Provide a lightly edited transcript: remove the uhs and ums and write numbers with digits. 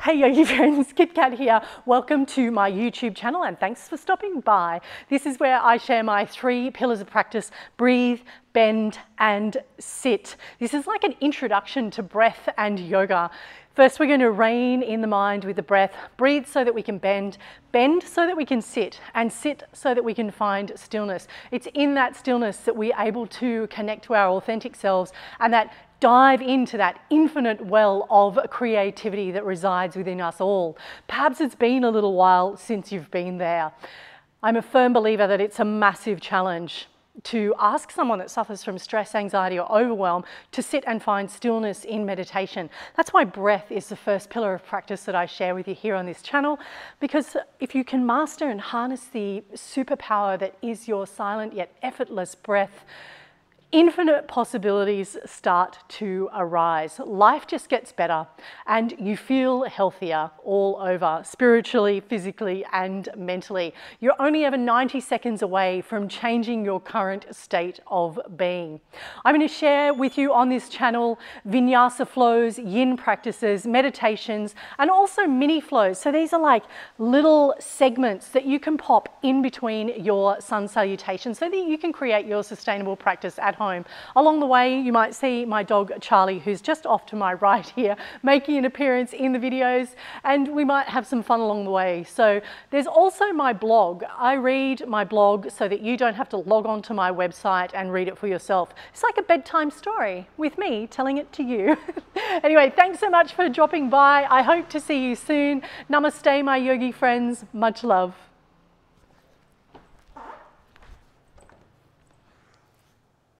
Hey yogi friends, Kit Kat here. Welcome to my YouTube channel and thanks for stopping by. This is where I share my 3 pillars of practice: breathe, bend and sit. This is like an introduction to breath and yoga. First, we're going to rein in the mind with the breath, breathe so that we can bend so that we can sit, and sit so that we can find stillness. It's in that stillness that we're able to connect to our authentic selves and that dive into that infinite well of creativity that resides within us all. Perhaps it's been a little while since you've been there. I'm a firm believer that it's a massive challenge to ask someone that suffers from stress, anxiety or overwhelm to sit and find stillness in meditation. That's why breath is the first pillar of practice that I share with you here on this channel, because if you can master and harness the superpower that is your silent yet effortless breath, infinite possibilities start to arise. Life just gets better and you feel healthier all over, spiritually, physically and mentally. You're only ever 90 seconds away from changing your current state of being. I'm going to share with you on this channel vinyasa flows, yin practices, meditations and also mini flows. So these are like little segments that you can pop in between your sun salutations so that you can create your sustainable practice at home. Along the way, you might see my dog Charlie, who's just off to my right here, making an appearance in the videos, and we might have some fun along the way. So there's also my blog. I read my blog so that you don't have to log on to my website and read it for yourself. It's like a bedtime story with me telling it to you. Anyway, thanks so much for dropping by. I hope to see you soon. Namaste, my yogi friends. Much love.